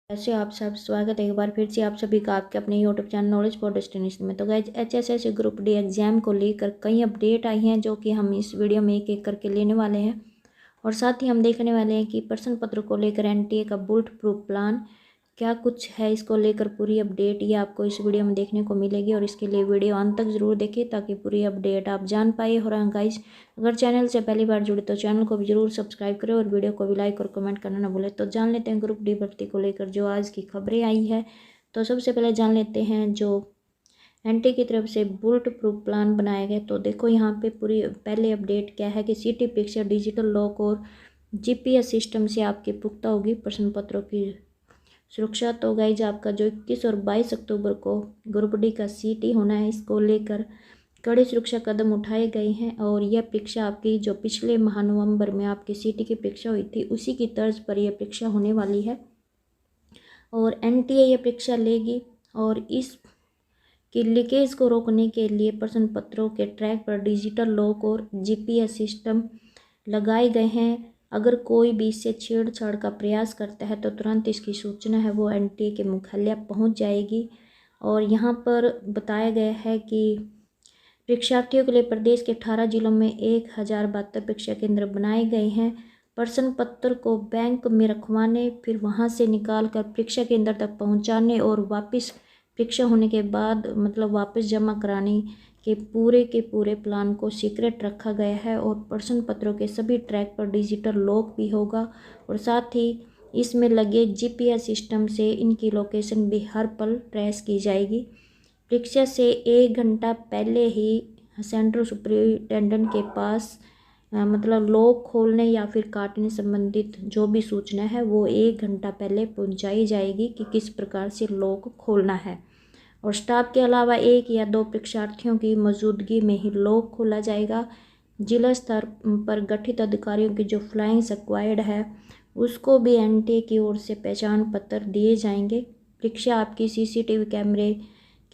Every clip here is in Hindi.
ऐसे आप सब स्वागत है एक बार फिर से आप सभी का आपके अपने YouTube channel knowledge for destination में। तो guys HSS group D exam को लेकर कई अपडेट आई हैं जो कि हम इस वीडियो में एक एक करके लेने वाले हैं और साथ ही हम देखने वाले हैं कि प्रश्न पत्र को लेकर NTA का बुलेट प्रूफ प्लान क्या कुछ है, इसको लेकर पूरी अपडेट ये आपको इस वीडियो में देखने को मिलेगी और इसके लिए वीडियो अंत तक ज़रूर देखिए ताकि पूरी अपडेट आप जान पाए। और गाइस अगर चैनल से पहली बार जुड़े तो चैनल को भी जरूर सब्सक्राइब करें और वीडियो को भी लाइक और कमेंट करना ना भूलें। तो जान लेते हैं ग्रुप डी भर्ती को लेकर जो आज की खबरें आई है। तो सबसे पहले जान लेते हैं जो NTA की तरफ से बुलेट प्रूफ प्लान बनाया गया। तो देखो यहाँ पे पूरी पहले अपडेट क्या है कि CT परीक्षा डिजिटल लॉक और GPS सिस्टम से आपकी पुख्ता होगी प्रश्न पत्रों की सुरक्षा। तो गाइज आपका जो 21 और 22 अक्टूबर को ग्रुप डी का CT होना है, इसको लेकर कड़े सुरक्षा कदम उठाए गए हैं और यह परीक्षा आपकी जो पिछले माह नवंबर में आपकी CT की परीक्षा हुई थी उसी की तर्ज पर यह परीक्षा होने वाली है और NTA यह परीक्षा लेगी। और इस की लीकेज को रोकने के लिए प्रश्न पत्रों के ट्रैक पर डिजिटल लॉक और GPS सिस्टम लगाए गए हैं। अगर कोई भी इससे छेड़छाड़ का प्रयास करता है तो तुरंत इसकी सूचना है वो NTA के मुख्यालय पहुंच जाएगी। और यहाँ पर बताया गया है कि परीक्षार्थियों के लिए प्रदेश के 18 जिलों में 1072 परीक्षा केंद्र बनाए गए हैं। प्रश्न पत्र को बैंक में रखवाने, फिर वहाँ से निकाल कर परीक्षा केंद्र तक पहुँचाने और वापस परीक्षा होने के बाद वापस जमा कराने के पूरे प्लान को सीक्रेट रखा गया है। और प्रश्न पत्रों के सभी ट्रैक पर डिजिटल लॉक भी होगा और साथ ही इसमें लगे GPS सिस्टम से इनकी लोकेशन भी हर पल ट्रेस की जाएगी। परीक्षा से 1 घंटा पहले ही सेंट्रल सुपरिटेंडेंट के पास लॉक खोलने या फिर काटने संबंधित जो भी सूचना है वो 1 घंटा पहले पहुंचाई जाएगी कि किस प्रकार से लॉक खोलना है। और स्टाफ के अलावा 1 या 2 परीक्षार्थियों की मौजूदगी में ही लॉक खोला जाएगा। जिला स्तर पर गठित अधिकारियों की जो फ्लाइंग स्क्वाड है उसको भी NTA की ओर से पहचान पत्र दिए जाएंगे। परीक्षा आपकी CCTV कैमरे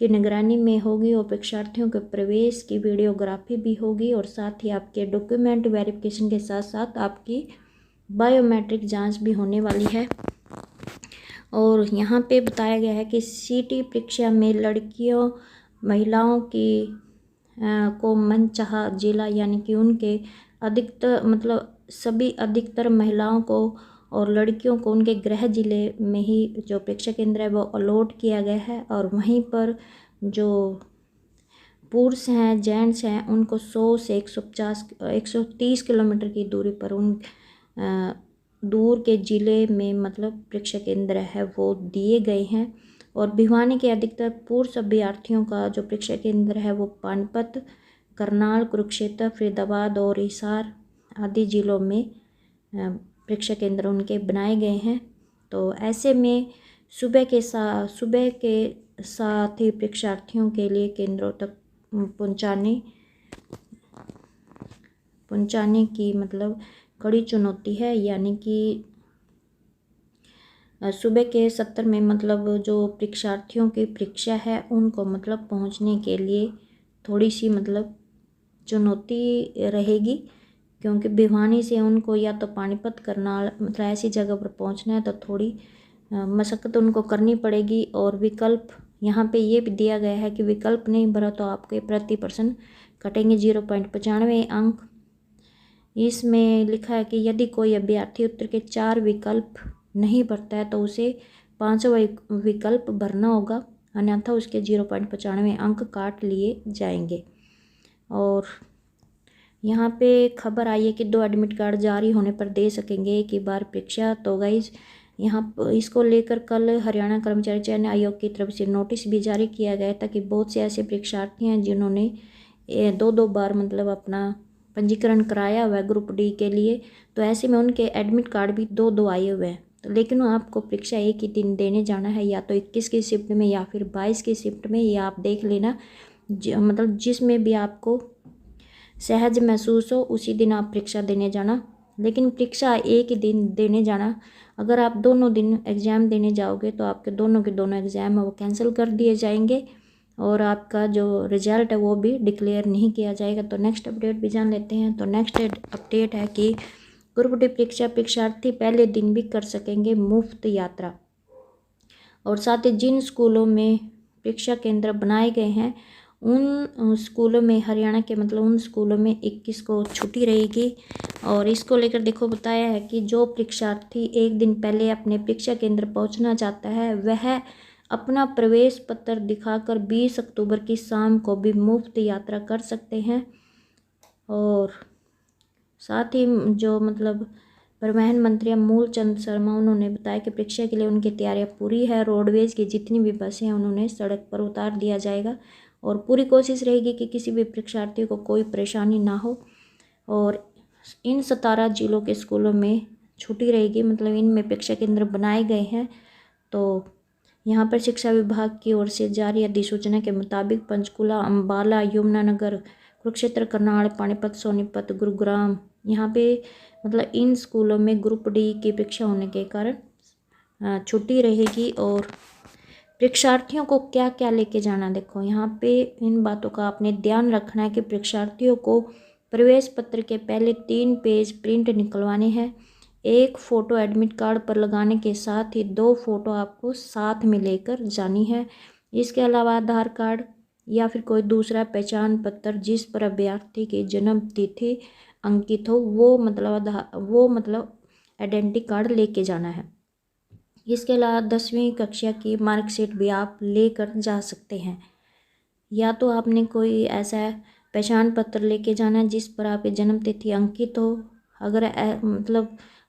की निगरानी में होगी और परीक्षार्थियों के प्रवेश की वीडियोग्राफी भी होगी और साथ ही आपके डॉक्यूमेंट वेरिफिकेशन के साथ साथ आपकी बायोमेट्रिक जांच भी होने वाली है। और यहाँ पे बताया गया है कि CT परीक्षा में लड़कियों महिलाओं की को मनचाहा जिला यानी कि उनके अधिकतर महिलाओं को और लड़कियों को उनके गृह जिले में ही जो परीक्षा केंद्र है वो अलॉट किया गया है। और वहीं पर जो पुरुष हैं जेंट्स हैं उनको 100 से 130 किलोमीटर की दूरी पर उन दूर के ज़िले में परीक्षा केंद्र है वो दिए गए हैं। और भिवानी के अधिकतर पूर्व अभ्यर्थियों का जो परीक्षा केंद्र है वो पानीपत, करनाल, कुरुक्षेत्र, फरीदाबाद और हिसार आदि जिलों में परीक्षा केंद्र उनके बनाए गए हैं। तो ऐसे में सुबह के साथ ही परीक्षार्थियों के लिए केंद्रों तक पहुंचाने की कड़ी चुनौती है। यानी कि सुबह के 70 में जो परीक्षार्थियों की परीक्षा है उनको पहुंचने के लिए थोड़ी सी चुनौती रहेगी क्योंकि भिवानी से उनको या तो पानीपत, करनाल ऐसी जगह पर पहुंचना है तो थोड़ी मशक्क़त उनको करनी पड़ेगी। और विकल्प यहाँ पे ये भी दिया गया है कि विकल्प नहीं भरा तो आपके प्रति प्रश्न कटेंगे 0.95 अंक। इसमें लिखा है कि यदि कोई अभ्यर्थी उत्तर के 4 विकल्प नहीं भरता है तो उसे 5वां विकल्प भरना होगा, अन्यथा उसके 0.95 अंक काट लिए जाएंगे। और यहाँ पे खबर आई है कि 2 एडमिट कार्ड जारी होने पर दे सकेंगे एक ही बार परीक्षा। तो गाइज यहाँ इसको लेकर कल हरियाणा कर्मचारी चयन आयोग की तरफ से नोटिस भी जारी किया गया था कि बहुत से ऐसे परीक्षार्थी हैं जिन्होंने 2 बार अपना पंजीकरण कराया हुआ है ग्रुप डी के लिए। तो ऐसे में उनके एडमिट कार्ड भी 2 आए हुए हैं। तो लेकिन आपको परीक्षा एक ही दिन देने जाना है, या तो 21 की शिफ्ट में या फिर 22 की शिफ्ट में, या आप देख लेना जिसमें भी आपको सहज महसूस हो उसी दिन आप परीक्षा देने जाना। लेकिन परीक्षा एक ही दिन देने जाना, अगर आप दोनों दिन एग्ज़ाम देने जाओगे तो आपके दोनों के दोनों एग्ज़ाम वो कैंसिल कर दिए जाएंगे और आपका जो रिजल्ट है वो भी डिक्लेयर नहीं किया जाएगा। तो नेक्स्ट अपडेट भी जान लेते हैं। तो नेक्स्ट अपडेट है कि ग्रुप डी परीक्षा परीक्षार्थी पहले दिन भी कर सकेंगे मुफ्त यात्रा। और साथ ही जिन स्कूलों में परीक्षा केंद्र बनाए गए हैं उन स्कूलों में हरियाणा के मतलब उन स्कूलों में 21 को छुट्टी रहेगी। और इसको लेकर देखो बताया है कि जो परीक्षार्थी एक दिन पहले अपने परीक्षा केंद्र पहुंचना चाहता है वह अपना प्रवेश पत्र दिखाकर 20 अक्टूबर की शाम को भी मुफ्त यात्रा कर सकते हैं। और साथ ही जो मतलब परिवहन मंत्री मूलचंद शर्मा उन्होंने बताया कि परीक्षा के लिए उनकी तैयारियां पूरी है। रोडवेज की जितनी भी बसें हैं उन्होंने सड़क पर उतार दिया जाएगा और पूरी कोशिश रहेगी कि किसी भी परीक्षार्थी को कोई परेशानी ना हो। और इन 17 जिलों के स्कूलों में छुट्टी रहेगी, मतलब इनमें परीक्षा केंद्र बनाए गए हैं। तो यहाँ पर शिक्षा विभाग की ओर से जारी अधिसूचना के मुताबिक पंचकुला, अम्बाला, यमुनानगर, कुरुक्षेत्र, करनाल, पानीपत, सोनीपत, गुरुग्राम, यहाँ पे मतलब इन स्कूलों में ग्रुप डी की परीक्षा होने के कारण छुट्टी रहेगी। और परीक्षार्थियों को क्या क्या लेके जाना, देखो यहाँ पे इन बातों का आपने ध्यान रखना है कि परीक्षार्थियों को प्रवेश पत्र के पहले 3 पेज प्रिंट निकलवाने हैं। एक फ़ोटो एडमिट कार्ड पर लगाने के साथ ही 2 फोटो आपको साथ में लेकर जानी है। इसके अलावा आधार कार्ड या फिर कोई दूसरा पहचान पत्र जिस पर अभ्यर्थी की जन्म तिथि अंकित हो वो मतलब आइडेंटिटी कार्ड लेके जाना है। इसके अलावा 10वीं कक्षा की मार्कशीट भी आप लेकर जा सकते हैं। या तो आपने कोई ऐसा पहचान पत्र लेके जाना है जिस पर आपकी जन्म तिथि अंकित हो।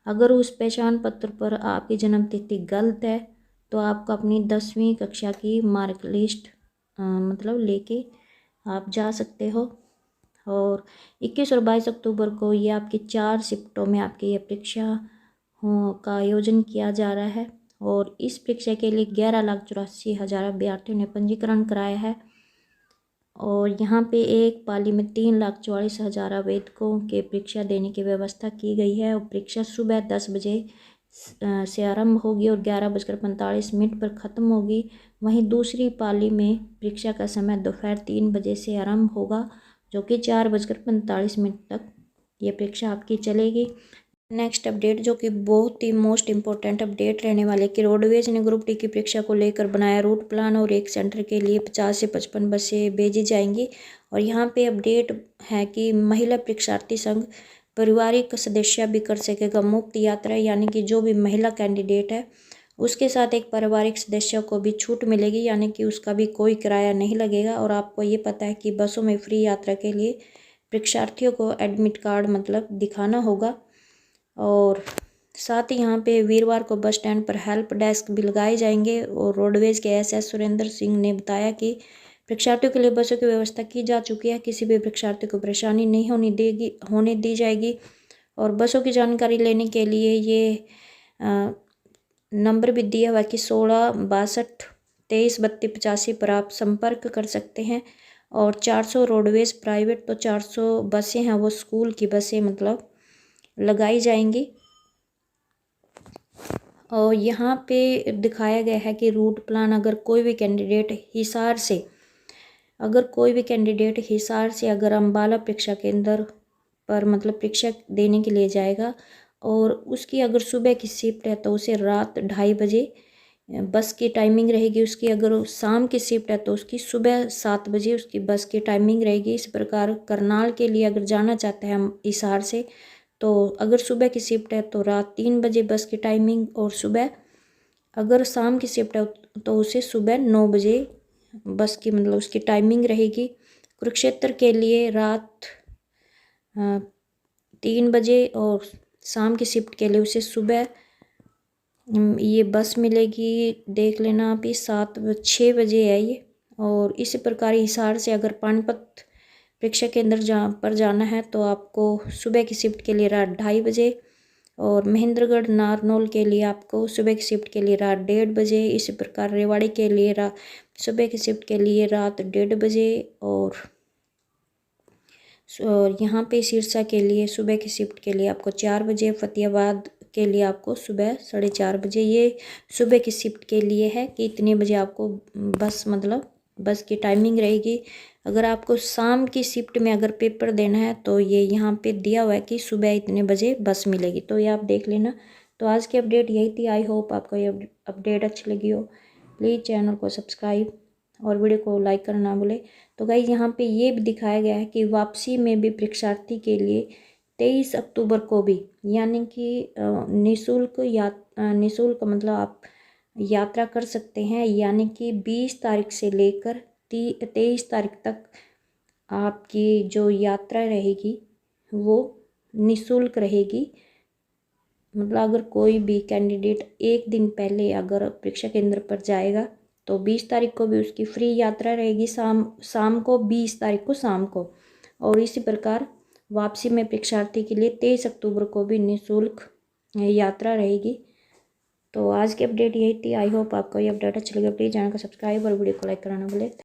अगर उस पहचान पत्र पर आपकी जन्म तिथि गलत है तो आपको अपनी 10वीं कक्षा की मार्क लिस्ट लेके आप जा सकते हो। और 21 और 22 अक्टूबर को ये आपकी 4 शिफ्टों में आपकी ये परीक्षा का आयोजन किया जा रहा है। और इस परीक्षा के लिए 11,84,000 अभ्यर्थियों ने पंजीकरण कराया है। और यहाँ पे एक पाली में 3,44,000 आवेदकों के परीक्षा देने की व्यवस्था की गई है। और परीक्षा सुबह 10 बजे से आरंभ होगी और 11:45 पर ख़त्म होगी। वहीं दूसरी पाली में परीक्षा का समय दोपहर 3 बजे से आरंभ होगा, जो कि 4:45 तक ये परीक्षा आपकी चलेगी। नेक्स्ट अपडेट जो कि बहुत ही मोस्ट इम्पोर्टेंट अपडेट रहने वाले कि रोडवेज ने ग्रुप डी की परीक्षा को लेकर बनाया रूट प्लान और एक सेंटर के लिए 50 से 55 बसें भेजी जाएंगी। और यहाँ पे अपडेट है कि महिला परीक्षार्थी संघ पारिवारिक सदस्य भी कर सकेगा मुफ्त यात्रा, यानी कि जो भी महिला कैंडिडेट है उसके साथ एक पारिवारिक सदस्य को भी छूट मिलेगी, यानी कि उसका भी कोई किराया नहीं लगेगा। और आपको ये पता है कि बसों में फ्री यात्रा के लिए परीक्षार्थियों को एडमिट कार्ड दिखाना होगा। और साथ ही यहाँ पे वीरवार को बस स्टैंड पर हेल्प डेस्क भी लगाए जाएंगे। और रोडवेज के एसएस सुरेंद्र सिंह ने बताया कि परीक्षार्थियों के लिए बसों की व्यवस्था की जा चुकी है, किसी भी परीक्षार्थी को परेशानी नहीं होने दी जाएगी। और बसों की जानकारी लेने के लिए ये नंबर भी दिया हुआ है कि 16 62 23 32 85 पर आप संपर्क कर सकते हैं। और 400 रोडवेज प्राइवेट तो 400 बसें हैं वो स्कूल की बसें लगाई जाएंगी। और यहाँ पे दिखाया गया है कि रूट प्लान अगर कोई भी कैंडिडेट हिसार से अगर अम्बाला परीक्षा केंद्र पर परीक्षा देने के लिए जाएगा और उसकी अगर सुबह की शिफ्ट है तो उसे रात 2:30 बजे बस की टाइमिंग रहेगी। उसकी अगर शाम की शिफ्ट है तो उसकी सुबह 7 बजे उसकी बस की टाइमिंग रहेगी। इस प्रकार करनाल के लिए अगर जाना चाहते हैं हम हिसार से तो अगर सुबह की शिफ्ट है तो रात 3 बजे बस की टाइमिंग, और सुबह अगर शाम की शिफ्ट है तो उसे सुबह 9 बजे बस की उसकी टाइमिंग रहेगी। कुरुक्षेत्र के लिए रात 3 बजे और शाम की शिफ्ट के लिए उसे सुबह ये बस मिलेगी, देख लेना आप, ये 6 बजे है ये। और इसी प्रकार हिसार से अगर पानीपत परीक्षा केंद्र पर जाना है तो आपको सुबह की शिफ्ट के लिए रात 2:30 बजे, और महेंद्रगढ़ नारनौल के लिए आपको सुबह की शिफ्ट के लिए रात 1:30 बजे। इसी प्रकार रेवाड़ी के लिए सुबह की शिफ्ट के लिए रात 1:30 बजे। और यहाँ पे सिरसा के लिए सुबह की शिफ्ट के लिए आपको 4 बजे, फतेहाबाद के लिए आपको सुबह 4:30 बजे। ये सुबह की शिफ्ट के लिए है कि इतने बजे आपको बस की टाइमिंग रहेगी। अगर आपको शाम की शिफ्ट में अगर पेपर देना है तो ये यहाँ पे दिया हुआ है कि सुबह इतने बजे बस मिलेगी, तो ये आप देख लेना। तो आज की अपडेट यही थी। आई होप आपको ये अपडेट अच्छी लगी हो। प्लीज़ चैनल को सब्सक्राइब और वीडियो को लाइक करना ना भूलें। तो गाइज यहाँ पे ये भी दिखाया गया है कि वापसी में भी परीक्षार्थी के लिए 23 अक्टूबर को भी, यानी कि निःशुल्क मतलब आप यात्रा कर सकते हैं, यानी कि 20 तारीख से लेकर 23 तारीख तक आपकी जो यात्रा रहेगी वो निःशुल्क रहेगी। मतलब अगर कोई भी कैंडिडेट एक दिन पहले अगर परीक्षा केंद्र पर जाएगा तो 20 तारीख को भी उसकी फ्री यात्रा रहेगी, शाम को 20 तारीख को शाम को। और इसी प्रकार वापसी में परीक्षार्थी के लिए 23 अक्टूबर को भी निःशुल्क यात्रा रहेगी। तो आज की अपडेट यही थी। आई होप आपको ये अपडेट अच्छा लगा। प्लीज़ चैनल को सब्सक्राइब और वीडियो को लाइक करना ना भूलें।